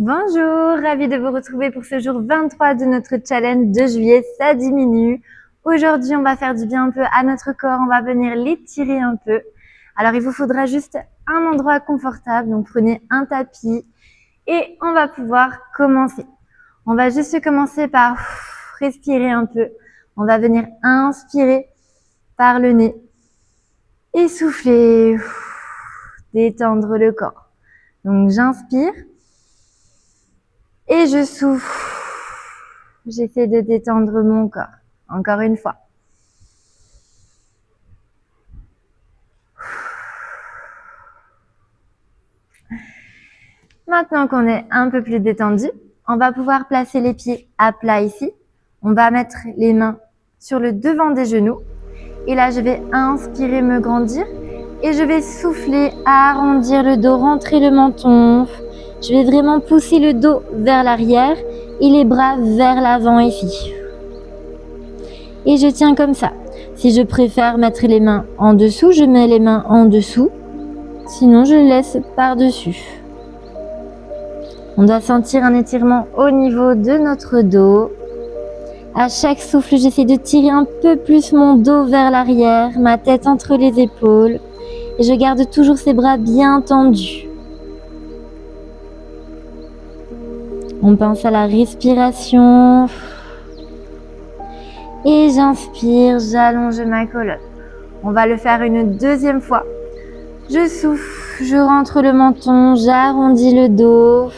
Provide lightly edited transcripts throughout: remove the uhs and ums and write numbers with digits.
Bonjour, ravie de vous retrouver pour ce jour 23 de notre challenge de juillet, ça diminue. Aujourd'hui, on va faire du bien un peu à notre corps, on va venir l'étirer un peu. Alors, il vous faudra juste un endroit confortable, donc prenez un tapis et on va pouvoir commencer. On va juste commencer par respirer un peu. On va venir inspirer par le nez et souffler, détendre le corps. Donc, j'inspire. Et je souffle. J'essaie de détendre mon corps. Encore une fois. Maintenant qu'on est un peu plus détendu, on va pouvoir placer les pieds à plat ici. On va mettre les mains sur le devant des genoux. Et là, je vais inspirer, me grandir. Et je vais souffler, arrondir le dos, rentrer le menton. Je vais vraiment pousser le dos vers l'arrière et les bras vers l'avant ici. Et je tiens comme ça. Si je préfère mettre les mains en dessous, je mets les mains en dessous. Sinon, je laisse par-dessus. On doit sentir un étirement au niveau de notre dos. À chaque souffle, j'essaie de tirer un peu plus mon dos vers l'arrière, ma tête entre les épaules. Et je garde toujours ces bras bien tendus. On pense à la respiration. Et j'inspire, j'allonge ma colonne. On va le faire une deuxième fois. Je souffle, je rentre le menton, j'arrondis le dos.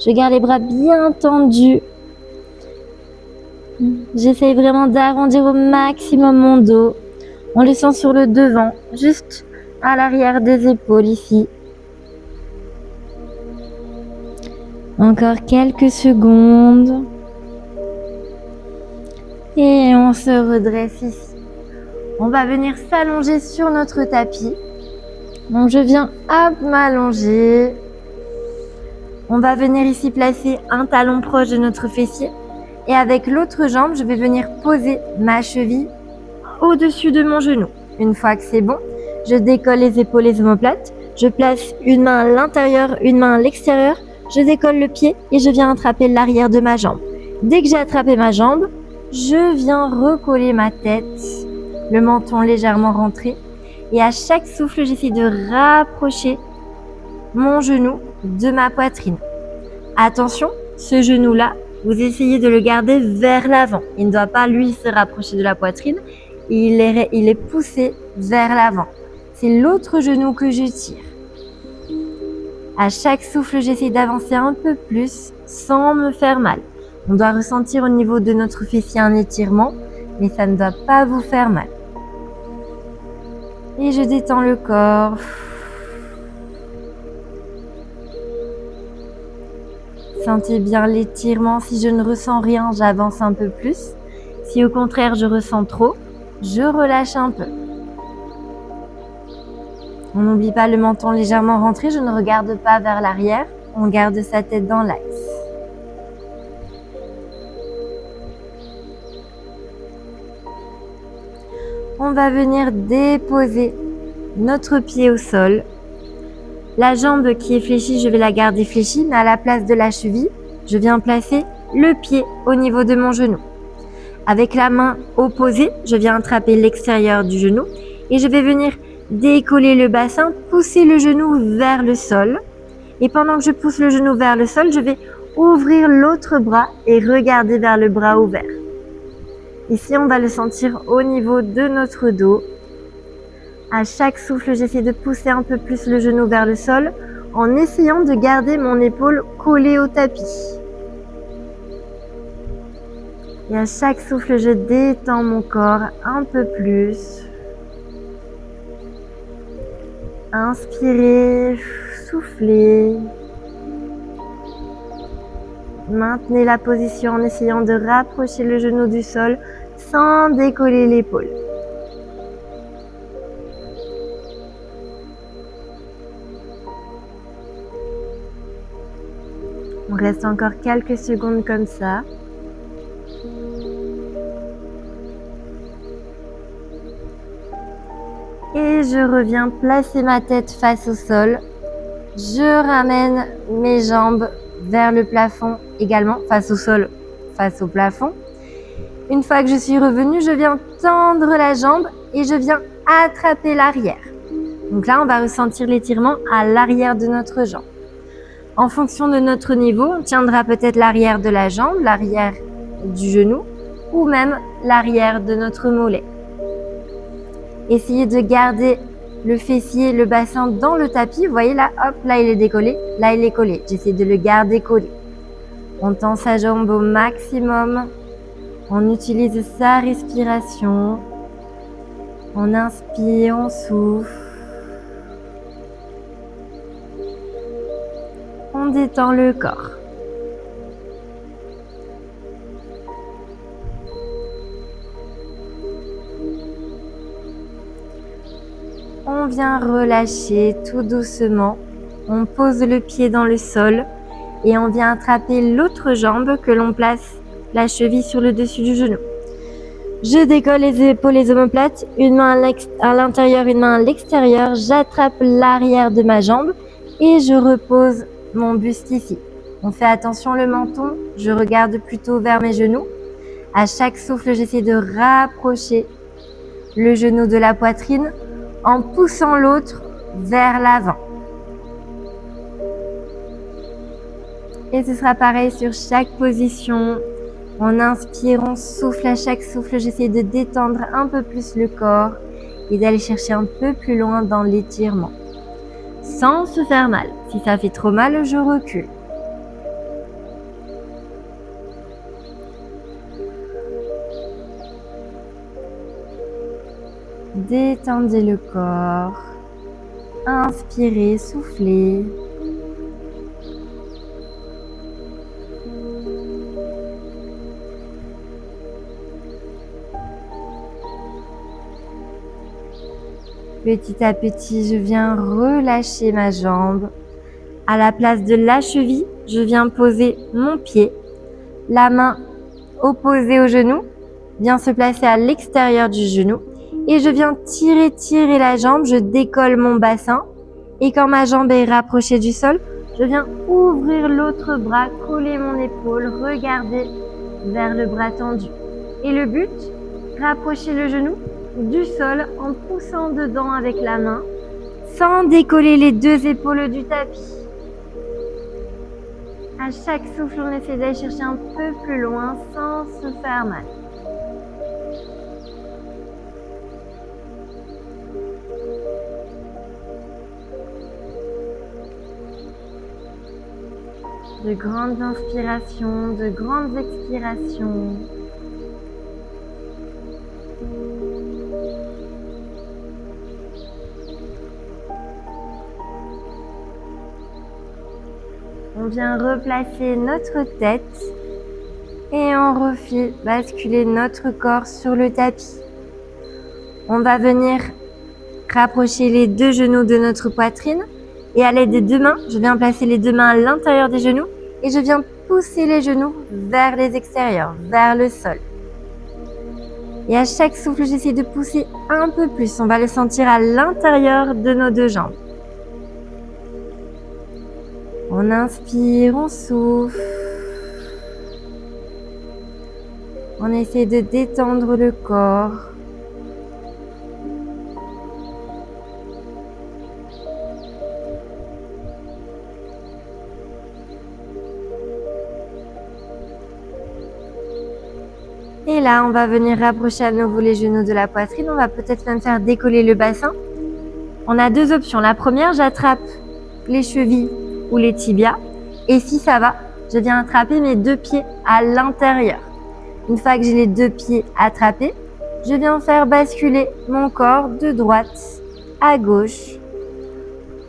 Je garde les bras bien tendus. J'essaye vraiment d'arrondir au maximum mon dos. On le sent sur le devant, juste à l'arrière des épaules ici. Encore quelques secondes. Et on se redresse ici. On va venir s'allonger sur notre tapis. Donc je viens à m'allonger. On va venir ici placer un talon proche de notre fessier. Et avec l'autre jambe, je vais venir poser ma cheville au-dessus de mon genou. Une fois que c'est bon, je décolle les épaules, les omoplates. Je place une main à l'intérieur, une main à l'extérieur. Je décolle le pied et je viens attraper l'arrière de ma jambe. Dès que j'ai attrapé ma jambe, je viens recoller ma tête, le menton légèrement rentré. Et à chaque souffle, j'essaie de rapprocher mon genou de ma poitrine. Attention, ce genou-là, vous essayez de le garder vers l'avant. Il ne doit pas, lui, se rapprocher de la poitrine. Il est poussé vers l'avant. C'est l'autre genou que je tire. À chaque souffle, j'essaie d'avancer un peu plus sans me faire mal. On doit ressentir au niveau de notre fessier un étirement, mais ça ne doit pas vous faire mal. Et je détends le corps. Sentez bien l'étirement. Si je ne ressens rien, j'avance un peu plus. Si au contraire je ressens trop, je relâche un peu. On n'oublie pas le menton légèrement rentré. Je ne regarde pas vers l'arrière. On garde sa tête dans l'axe. On va venir déposer notre pied au sol. La jambe qui est fléchie, je vais la garder fléchie, mais à la place de la cheville, je viens placer le pied au niveau de mon genou. Avec la main opposée, je viens attraper l'extérieur du genou et je vais venir décoller le bassin, pousser le genou vers le sol. Et pendant que je pousse le genou vers le sol, je vais ouvrir l'autre bras et regarder vers le bras ouvert. Ici, on va le sentir au niveau de notre dos. À chaque souffle, j'essaie de pousser un peu plus le genou vers le sol en essayant de garder mon épaule collée au tapis. Et à chaque souffle, je détends mon corps un peu plus. Inspirez, soufflez. Maintenez la position en essayant de rapprocher le genou du sol sans décoller l'épaule. On reste encore quelques secondes comme ça. Et je reviens placer ma tête face au sol. Je ramène mes jambes vers le plafond également, face au sol, face au plafond. Une fois que je suis revenue, je viens tendre la jambe et je viens attraper l'arrière. Donc là, on va ressentir l'étirement à l'arrière de notre jambe. En fonction de notre niveau, on tiendra peut-être l'arrière de la jambe, l'arrière du genou ou même l'arrière de notre mollet. Essayez de garder le fessier, le bassin dans le tapis. Vous voyez là, hop, là il est décollé, là il est collé. J'essaie de le garder collé. On tend sa jambe au maximum. On utilise sa respiration. On inspire, on souffle. On détend le corps. On vient relâcher tout doucement. On pose le pied dans le sol et on vient attraper l'autre jambe que l'on place la cheville sur le dessus du genou. Je décolle les épaules, les omoplates, une main à l'intérieur, une main à l'extérieur. J'attrape l'arrière de ma jambe et je repose mon buste ici. On fait attention le menton, je regarde plutôt vers mes genoux. À chaque souffle, j'essaie de rapprocher le genou de la poitrine en poussant l'autre vers l'avant. Et ce sera pareil sur chaque position. On inspire, on souffle. À chaque souffle, j'essaie de détendre un peu plus le corps et d'aller chercher un peu plus loin dans l'étirement, sans se faire mal. Si ça fait trop mal, je recule. Détendez le corps. Inspirez, soufflez. Petit à petit, je viens relâcher ma jambe. À la place de la cheville, je viens poser mon pied. La main opposée au genou vient se placer à l'extérieur du genou. Et je viens tirer la jambe, je décolle mon bassin. Et quand ma jambe est rapprochée du sol, je viens ouvrir l'autre bras, coller mon épaule, regarder vers le bras tendu. Et le but, rapprocher le genou du sol en poussant dedans avec la main, sans décoller les deux épaules du tapis. À chaque souffle, on essaie d'aller chercher un peu plus loin sans se faire mal. De grandes inspirations, de grandes expirations. On vient replacer notre tête et on refait basculer notre corps sur le tapis. On va venir rapprocher les deux genoux de notre poitrine et à l'aide des deux mains, je viens placer les deux mains à l'intérieur des genoux et je viens pousser les genoux vers les extérieurs, vers le sol. Et à chaque souffle, j'essaie de pousser un peu plus. On va le sentir à l'intérieur de nos deux jambes. On inspire, on souffle. On essaie de détendre le corps. Et là, on va venir rapprocher à nouveau les genoux de la poitrine. On va peut-être même faire décoller le bassin. On a deux options. La première, j'attrape les chevilles ou les tibias. Et si ça va, je viens attraper mes deux pieds à l'intérieur. Une fois que j'ai les deux pieds attrapés, je viens faire basculer mon corps de droite à gauche.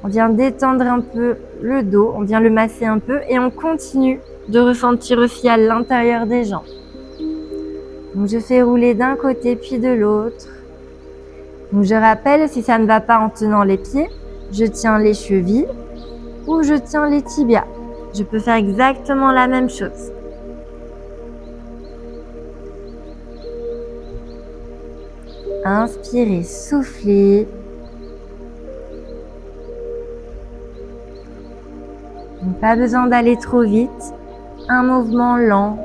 On vient détendre un peu le dos, on vient le masser un peu et on continue de ressentir aussi à l'intérieur des jambes. Donc je fais rouler d'un côté puis de l'autre. Donc je rappelle, si ça ne va pas en tenant les pieds, je tiens les chevilles ou je tiens les tibias. Je peux faire exactement la même chose. Inspirez, soufflez. Pas besoin d'aller trop vite, un mouvement lent.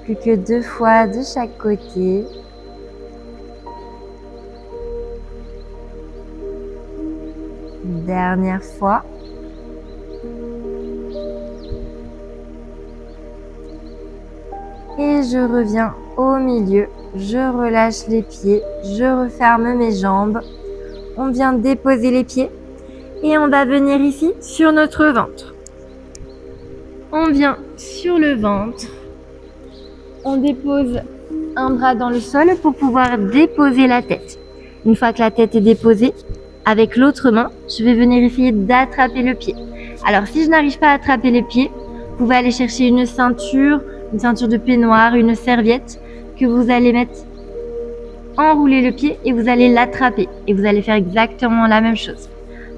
Plus que 2 fois de chaque côté. Une dernière fois. Et je reviens au milieu. Je relâche les pieds, je referme mes jambes. On vient déposer les pieds et on va venir ici sur notre ventre. On vient sur le ventre. On dépose un bras dans le sol pour pouvoir déposer la tête. Une fois que la tête est déposée, avec l'autre main, je vais venir essayer d'attraper le pied. Alors si je n'arrive pas à attraper le pied, vous pouvez aller chercher une ceinture de peignoir, une serviette que vous allez mettre, enrouler le pied et vous allez l'attraper. Et vous allez faire exactement la même chose.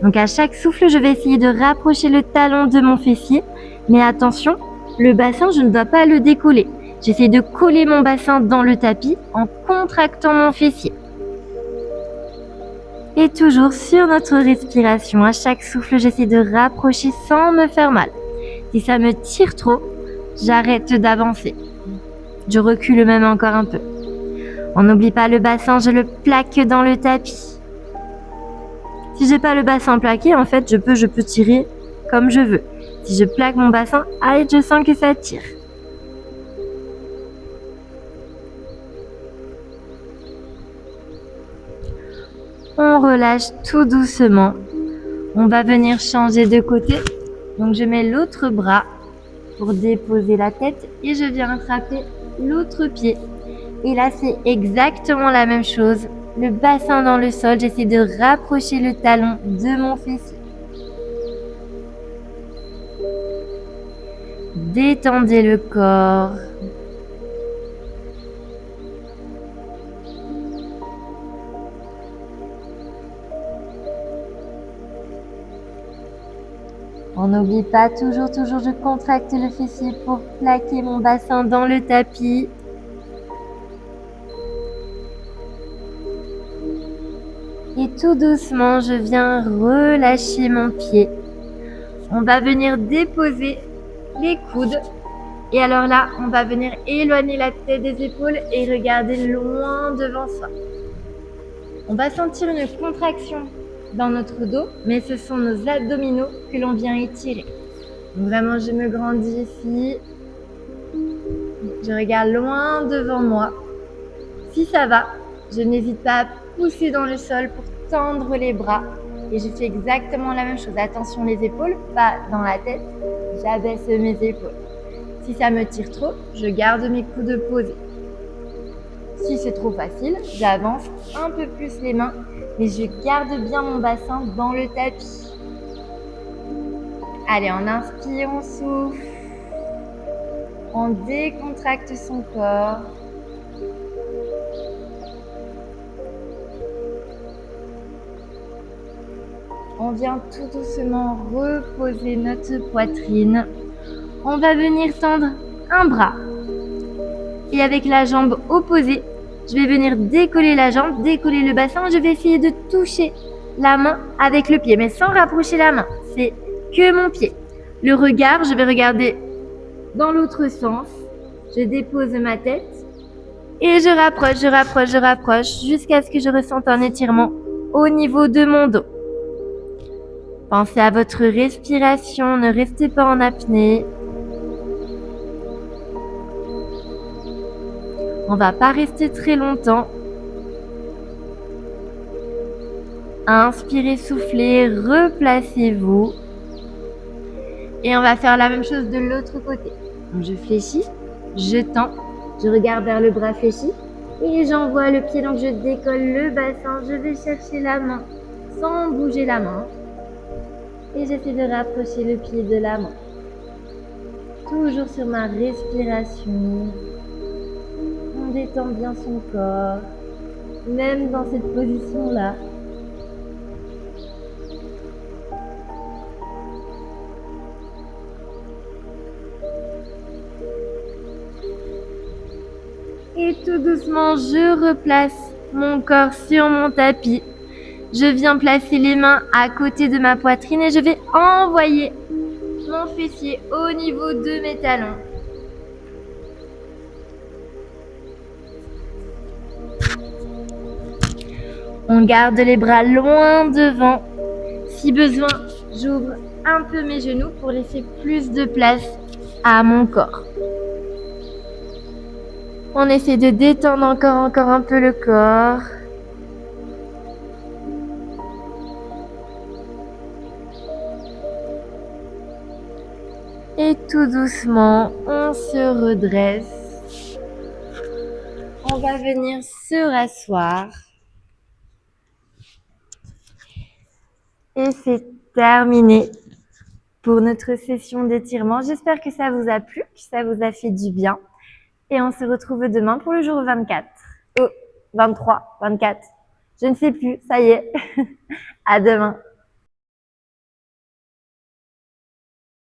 Donc à chaque souffle, je vais essayer de rapprocher le talon de mon fessier. Mais attention, le bassin, je ne dois pas le décoller. J'essaie de coller mon bassin dans le tapis en contractant mon fessier. Et toujours sur notre respiration, à chaque souffle, j'essaie de rapprocher sans me faire mal. Si ça me tire trop, j'arrête d'avancer. Je recule même encore un peu. On n'oublie pas le bassin, je le plaque dans le tapis. Si j'ai pas le bassin plaqué, en fait, je peux tirer comme je veux. Si je plaque mon bassin, aïe, je sens que ça tire. On relâche tout doucement. On va venir changer de côté. Donc je mets l'autre bras pour déposer la tête et je viens attraper l'autre pied. Et là, c'est exactement la même chose. Le bassin dans le sol, j'essaie de rapprocher le talon de mon fessier. Détendez le corps. On n'oublie pas, toujours, je contracte le fessier pour plaquer mon bassin dans le tapis. Et tout doucement, je viens relâcher mon pied. On va venir déposer les coudes. Et alors là, on va venir éloigner la tête des épaules et regarder loin devant soi. On va sentir une contraction dans notre dos, mais ce sont nos abdominaux que l'on vient étirer. Donc vraiment, je me grandis ici. Je regarde loin devant moi. Si ça va, je n'hésite pas à pousser dans le sol pour tendre les bras. Et je fais exactement la même chose. Attention les épaules, pas dans la tête. J'abaisse mes épaules. Si ça me tire trop, je garde mes coudes posés. Si c'est trop facile, j'avance un peu plus les mains, mais je garde bien mon bassin dans le tapis. Allez, on inspire, on souffle. On décontracte son corps. On vient tout doucement reposer notre poitrine. On va venir tendre un bras. Et avec la jambe opposée, je vais venir décoller la jambe, décoller le bassin. Je vais essayer de toucher la main avec le pied, mais sans rapprocher la main. C'est que mon pied. Le regard, je vais regarder dans l'autre sens. Je dépose ma tête et je rapproche jusqu'à ce que je ressente un étirement au niveau de mon dos. Pensez à votre respiration, ne restez pas en apnée. On va pas rester très longtemps. Inspirez, soufflez, replacez-vous. Et on va faire la même chose de l'autre côté. Donc je fléchis, je tends, je regarde vers le bras fléchi et j'envoie le pied. Donc je décolle le bassin, je vais chercher la main sans bouger la main. Et j'essaie de rapprocher le pied de la main. Toujours sur ma respiration. On détend bien son corps, même dans cette position-là. Et tout doucement, je replace mon corps sur mon tapis. Je viens placer les mains à côté de ma poitrine et je vais envoyer mon fessier au niveau de mes talons. On garde les bras loin devant. Si besoin, j'ouvre un peu mes genoux pour laisser plus de place à mon corps. On essaie de détendre encore un peu le corps. Et tout doucement, on se redresse. On va venir se rasseoir. Et c'est terminé pour notre session d'étirement. J'espère que ça vous a plu, que ça vous a fait du bien. Et on se retrouve demain pour le jour 24. Oh, 23, 24. Je ne sais plus, ça y est. À demain.